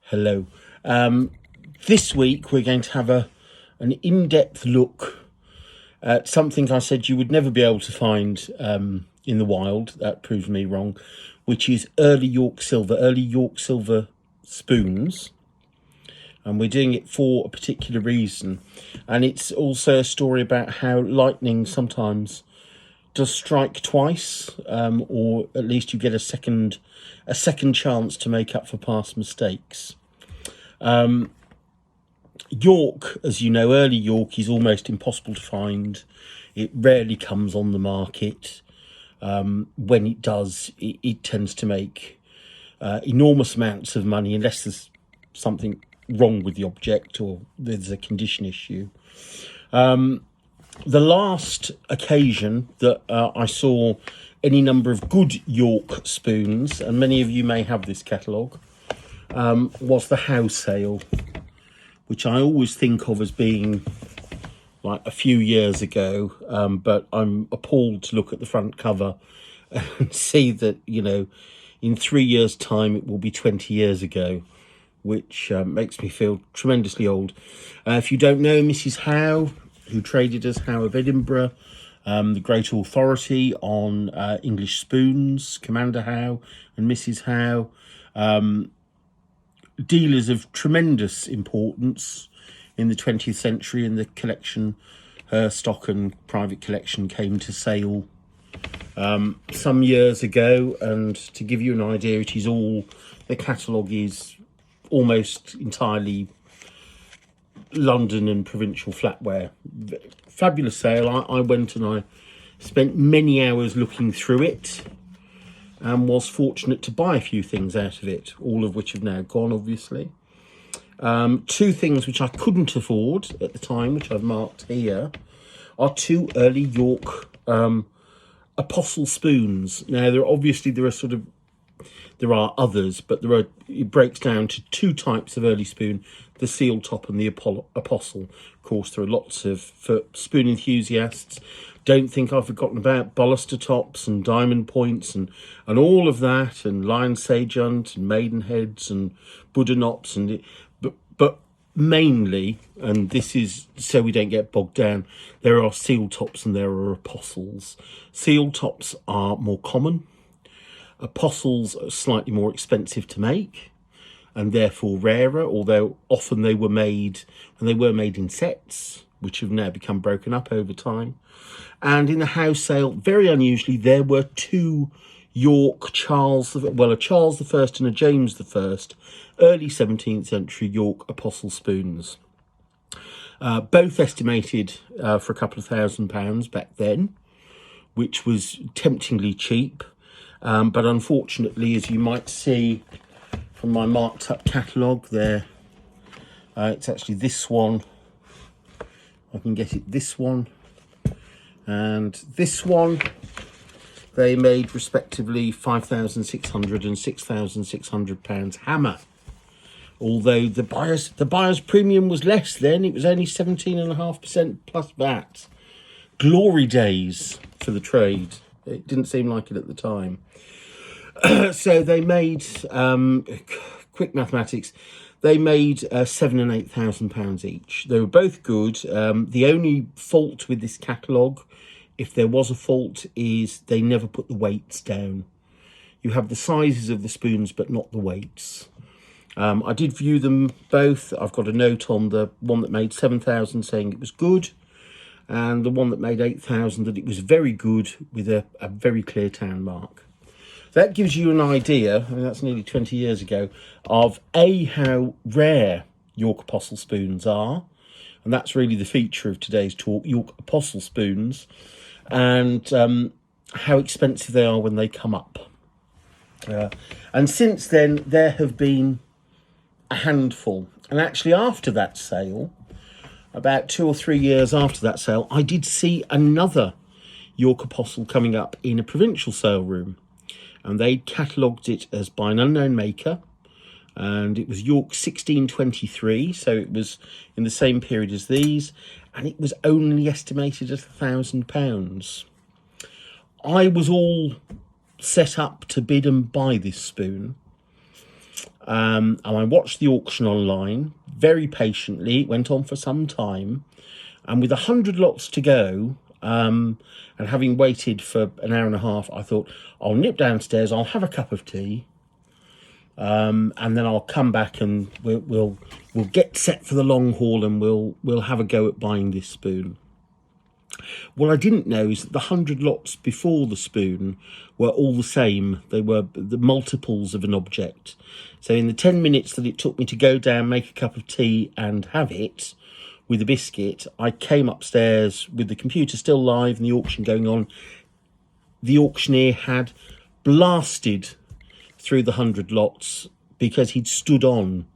Hello. This week we're going to have an in-depth look at something I said you would never be able to find in the wild. That proves me wrong, which is early York silver spoons. And we're doing it for a particular reason. And it's also a story about how lightning sometimes does strike twice, or at least you get a second chance to make up for past mistakes. York, as you know, early York is almost impossible to find. It rarely comes on the market. When it does, it tends to make enormous amounts of money unless there's something wrong with the object or there's a condition issue. The last occasion that I saw any number of good York spoons, and many of you may have this catalogue, was the Howe sale, which I always think of as being like a few years ago, but I'm appalled to look at the front cover and see that, you know, in 3 years' time it will be 20 years ago, which makes me feel tremendously old. If you don't know Mrs. Howe, who traded as Howe of Edinburgh, the great authority on English spoons, Commander Howe and Mrs. Howe, dealers of tremendous importance in the 20th century, and the collection, her stock and private collection, came to sale some years ago. And to give you an idea, it is all, the catalogue is almost entirely London and provincial flatware. Fabulous sale. I went and I spent many hours looking through it and was fortunate to buy a few things out of it, all of which have now gone, obviously. Two things which I couldn't afford at the time, which I've marked here, are two early York Apostle spoons. Now, there are others, but it breaks down to two types of early spoon: the seal top and the Apostle. Of course, there are lots of, for spoon enthusiasts, don't think I've forgotten about baluster tops and diamond points and all of that, and lion sajunt and maidenheads and Buddha knops, but mainly, and this is so we don't get bogged down, there are seal tops and there are Apostles. Seal tops are more common. Apostles are slightly more expensive to make and therefore rarer, although often they were made in sets, which have now become broken up over time. And in the Howe sale, very unusually, there were two York a Charles I and a James I, early 17th century York Apostle spoons. Both estimated for a couple of £1,000 back then, which was temptingly cheap. But unfortunately, as you might see from my marked up catalogue there, it's actually this one. I can get it, this one and this one. They made respectively £5,600 and £6,600 hammer. Although the buyer's premium was less then, it was only 17.5% plus VAT. Glory days for the trade. It didn't seem like it at the time. So they made, quick mathematics, they made £7,000 and £8,000 each. They were both good. The only fault with this catalogue, if there was a fault, is they never put the weights down. You have the sizes of the spoons, but not the weights. I did view them both. I've got a note on the one that made 7,000 saying it was good, and the one that made 8,000 that it was very good, with a very clear town mark. That gives you an idea, I mean, that's nearly 20 years ago, of how rare York Apostle spoons are. And that's really the feature of today's talk, York Apostle spoons, and how expensive they are when they come up. And since then, there have been a handful. And actually, after that sale, about 2 or 3 years after that sale, I did see another York Apostle coming up in a provincial sale room. And they catalogued it as by an unknown maker. And it was York 1623, so it was in the same period as these. And it was only estimated at £1,000. I was all set up to bid and buy this spoon. And I watched the auction online very patiently. It went on for some time. And with 100 lots to go, and having waited for an hour and a half, I thought, I'll nip downstairs, I'll have a cup of tea, and then I'll come back and we'll get set for the long haul, and we'll have a go at buying this spoon. What I didn't know is that the 100 lots before the spoon were all the same. They were the multiples of an object. So in the 10 minutes that it took me to go down, make a cup of tea and have it with a biscuit, I came upstairs with the computer still live and the auction going on. The auctioneer had blasted through the 100 lots because he'd stood on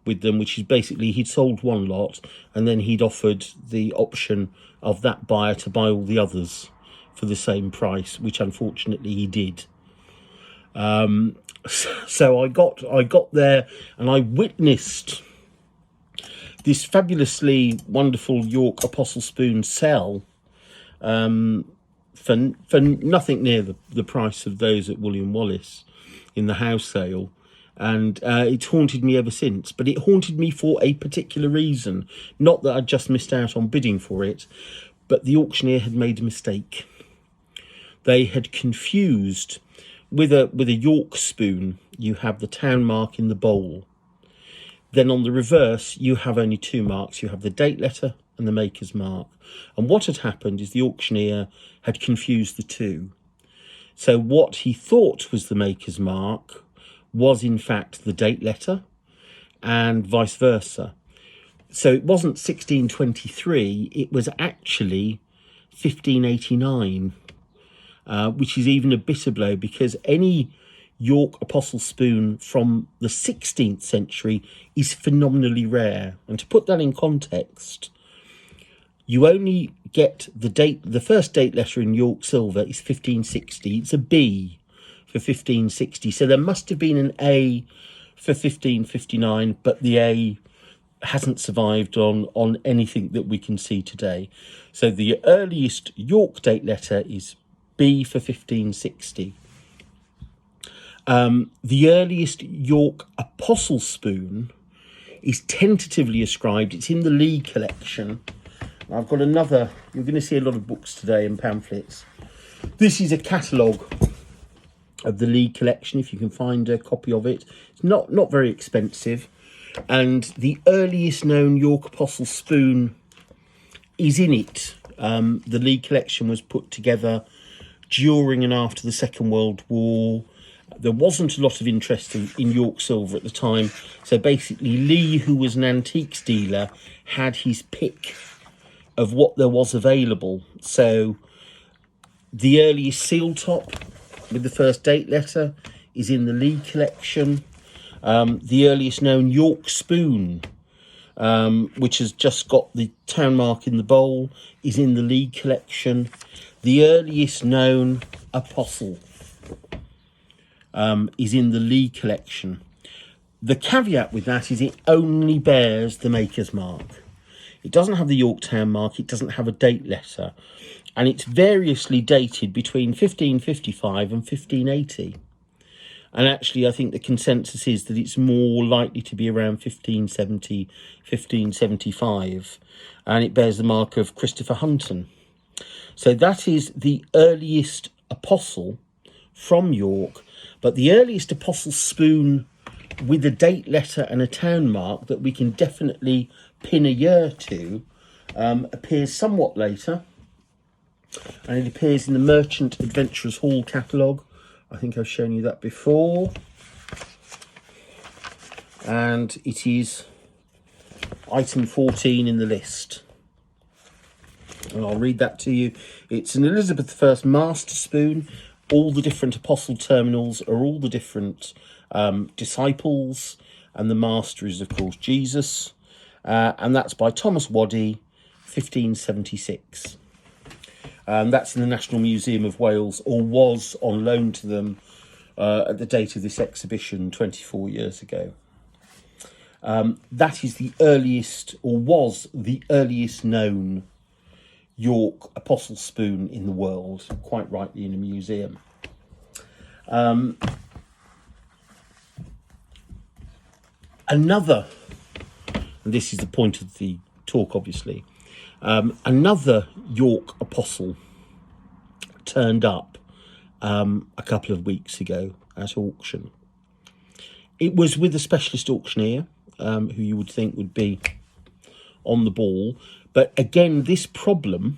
with them, which is basically he'd sold one lot and then he'd offered the option of that buyer to buy all the others for the same price, which unfortunately he did. So I got there and I witnessed this fabulously wonderful York Apostle spoon sell for nothing near the price of those at William Wallace in the house sale. And it's haunted me ever since. But it haunted me for a particular reason. Not that I just missed out on bidding for it, but the auctioneer had made a mistake. They had confused, with a York spoon, you have the town mark in the bowl. Then on the reverse, you have only two marks. You have the date letter and the maker's mark. And what had happened is the auctioneer had confused the two. So what he thought was the maker's mark was in fact the date letter, and vice versa. So it wasn't 1623, it was actually 1589, which is even a bitter blow, because any York Apostle spoon from the 16th century is phenomenally rare. And to put that in context, you only get the first date letter in York silver is 1560. It's a B for 1560. So there must have been an A for 1559, but the A hasn't survived on anything that we can see today. So the earliest York date letter is B for 1560. The earliest York Apostle spoon is tentatively ascribed. It's in the Lee collection. I've got another. You're going to see a lot of books today and pamphlets. This is a catalogue of the Lee collection, if you can find a copy of it. It's not very expensive. And the earliest known York Apostle spoon is in it. The Lee collection was put together during and after the Second World War. There wasn't a lot of interest in York silver at the time. So basically Lee, who was an antiques dealer, had his pick of what there was available. So the earliest seal top with the first date letter is in the Lee collection. The earliest known York spoon, which has just got the town mark in the bowl, is in the Lee collection. The earliest known Apostle is in the Lee collection. The caveat with that is it only bears the maker's mark. It doesn't have the Yorktown mark, it doesn't have a date letter, and it's variously dated between 1555 and 1580. And actually, I think the consensus is that it's more likely to be around 1570, 1575, and it bears the mark of Christopher Hunton. So that is the earliest apostle from York, but the earliest apostle spoon with a date letter and a town mark that we can definitely pin a year to appears somewhat later, and it appears in the Merchant Adventurers Hall catalogue. I think I've shown you that before, and it is item 14 in the list, and I'll read that to you. It's an Elizabeth I master spoon. All the different apostle terminals are all the different disciples, and the master is of course Jesus, and that's by Thomas Waddy, 1576. That's in the National Museum of Wales, or was on loan to them at the date of this exhibition 24 years ago. That is the earliest, or was the earliest known York apostle spoon in the world, quite rightly in a museum. Another, and this is the point of the talk, obviously, another York Apostle turned up a couple of weeks ago at auction. It was with a specialist auctioneer who you would think would be on the ball. But again, this problem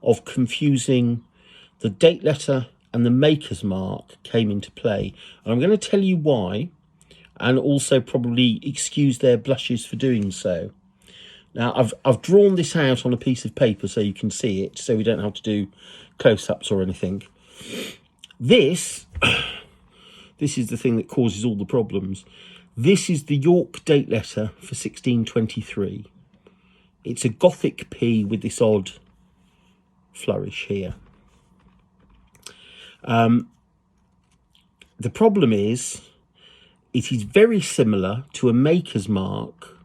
of confusing the date letter and the maker's mark came into play. And I'm going to tell you why, and also probably excuse their blushes for doing so. Now, I've drawn this out on a piece of paper so you can see it, so we don't have to do close-ups or anything. This is the thing that causes all the problems. This is the York date letter for 1623. It's a Gothic P with this odd flourish here. The problem is, it is very similar to a maker's mark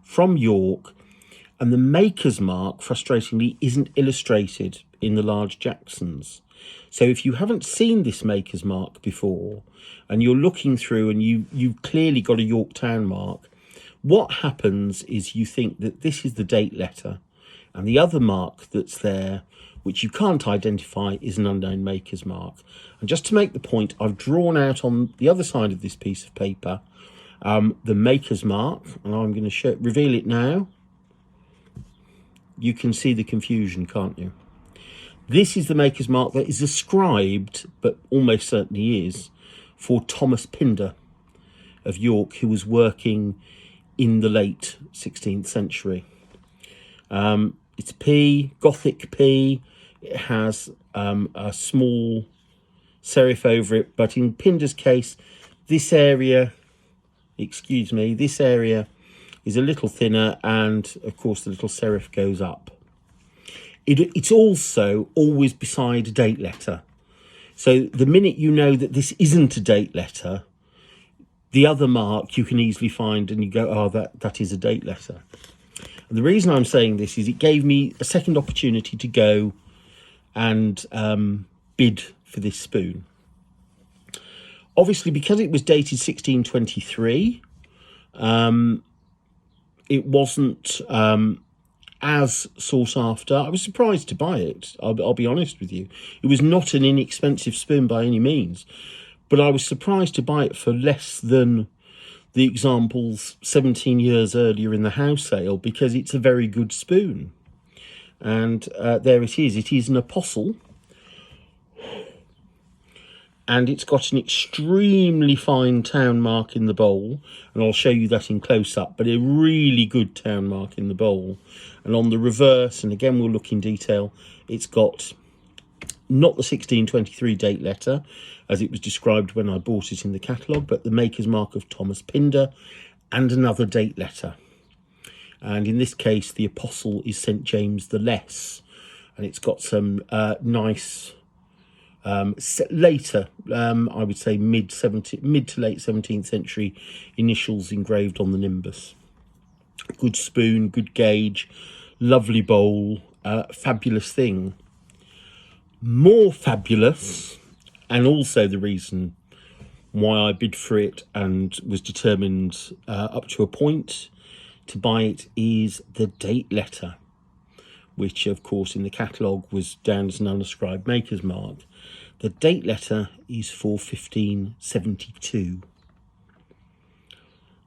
from York, and the maker's mark, frustratingly, isn't illustrated in the large Jacksons. So if you haven't seen this maker's mark before, and you're looking through and you've clearly got a Yorktown mark, what happens is you think that this is the date letter, and the other mark that's there, which you can't identify, is an unknown maker's mark. And just to make the point, I've drawn out on the other side of this piece of paper the maker's mark, and I'm going to reveal it now. You can see the confusion, can't you? This is the maker's mark that is ascribed, but almost certainly is, for Thomas Pinder of York, who was working in the late 16th century. It's P, Gothic P. It has a small serif over it, but in Pinder's case, this area, this area is a little thinner, and of course the little serif goes up. It's also always beside a date letter. So the minute you know that this isn't a date letter, the other mark you can easily find and you go, oh, that is a date letter. And the reason I'm saying this is it gave me a second opportunity to go and bid for this spoon. Obviously, because it was dated 1623, it wasn't as sought after. I was surprised to buy it, I'll be honest with you. It was not an inexpensive spoon by any means, but I was surprised to buy it for less than the examples 17 years earlier in the house sale, because it's a very good spoon. And there it is. It is an Apostle, and it's got an extremely fine town mark in the bowl, and I'll show you that in close-up, but a really good town mark in the bowl. And on the reverse, and again we'll look in detail, it's got not the 1623 date letter as it was described when I bought it in the catalogue, but the maker's mark of Thomas Pinder and another date letter. And in this case, the Apostle is St. James the Less, and it's got some nice later, I would say mid to late 17th century initials engraved on the nimbus. Good spoon, good gauge, lovely bowl, fabulous thing. More fabulous, and also the reason why I bid for it and was determined up to a point to buy it, is the date letter, which of course in the catalogue was down as an unascribed maker's mark. The date letter is for 1572.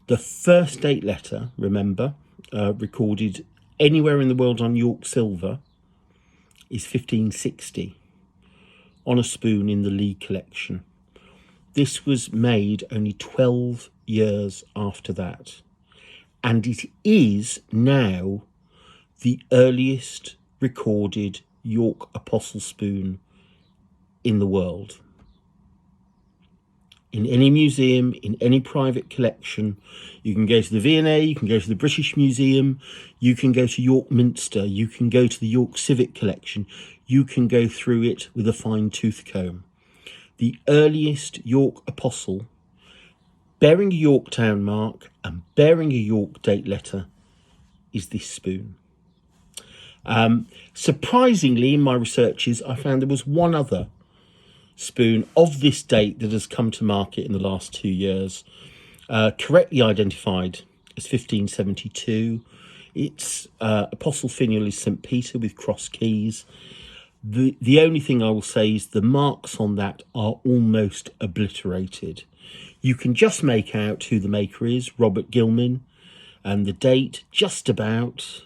The first date letter, remember, recorded anywhere in the world on York silver is 1560 on a spoon in the Lee collection. This was made only 12 years after that, and it is now the earliest recorded York Apostle spoon in the world. In any museum, in any private collection, you can go to the V&A, you can go to the British Museum, you can go to York Minster, you can go to the York Civic Collection, you can go through it with a fine tooth comb. The earliest York Apostle, bearing a Yorktown mark and bearing a York date letter, is this spoon. Surprisingly, in my researches, I found there was one other spoon of this date that has come to market in the last 2 years, correctly identified as 1572. Its apostle finial is St. Peter with cross keys. The only thing I will say is the marks on that are almost obliterated. You can just make out who the maker is, Robert Gilman, and the date just about,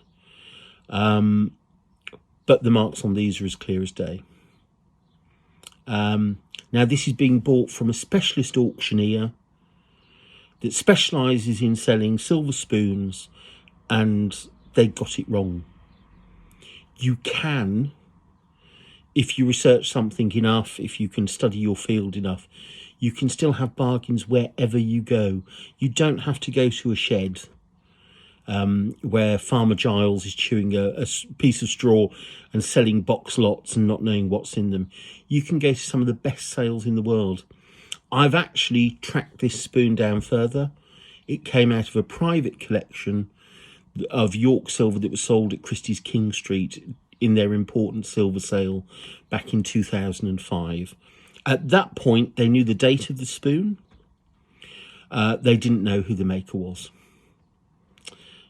but the marks on these are as clear as day. Now this is being bought from a specialist auctioneer that specialises in selling silver spoons, and they got it wrong. You can, if you research something enough, if you can study your field enough, you can still have bargains wherever you go. You don't have to go to a shed where Farmer Giles is chewing a piece of straw and selling box lots and not knowing what's in them. You can go to some of the best sales in the world. I've actually tracked this spoon down further. It came out of a private collection of York silver that was sold at Christie's King Street in their important silver sale back in 2005. At that point, they knew the date of the spoon. They didn't know who the maker was.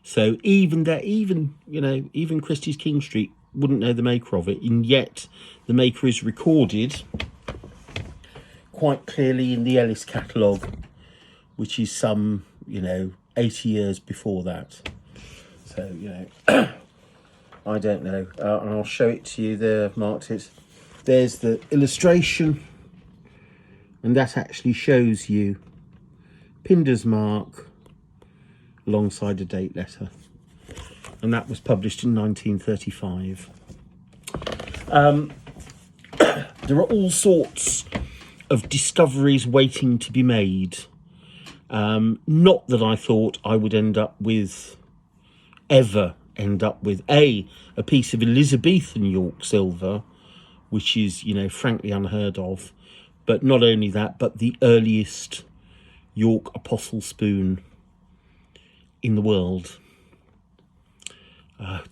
So even Christie's King Street wouldn't know the maker of it, and yet the maker is recorded quite clearly in the Ellis catalogue, which is some 80 years before that. So I don't know, and I'll show it to you there. I've marked it. There's the illustration, and that actually shows you Pinder's mark alongside a date letter, and that was published in 1935. There are all sorts of discoveries waiting to be made. Not that I thought I would ever end up with a piece of Elizabethan York silver, which is frankly unheard of, but not only that, but the earliest York apostle spoon in the world.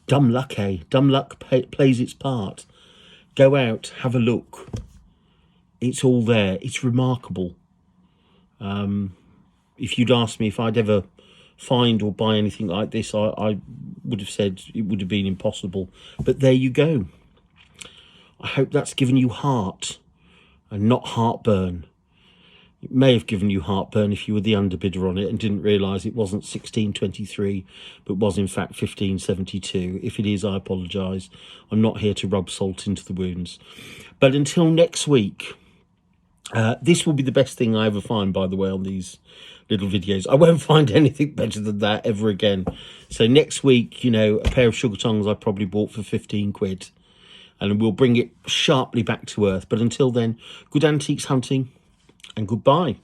Dumb luck, eh? Dumb luck plays its part. Go out, have a look. It's all there. It's remarkable. If you'd asked me if I'd ever find or buy anything like this, I would have said it would have been impossible. But there you go. I hope that's given you heart and not heartburn. It may have given you heartburn if you were the underbidder on it and didn't realise it wasn't 1623, but was in fact 1572. If it is, I apologise. I'm not here to rub salt into the wounds. But until next week, this will be the best thing I ever find, by the way, on these little videos. I won't find anything better than that ever again. So next week, a pair of sugar tongs I probably bought for 15 quid. And we'll bring it sharply back to earth. But until then, good antiques hunting and goodbye.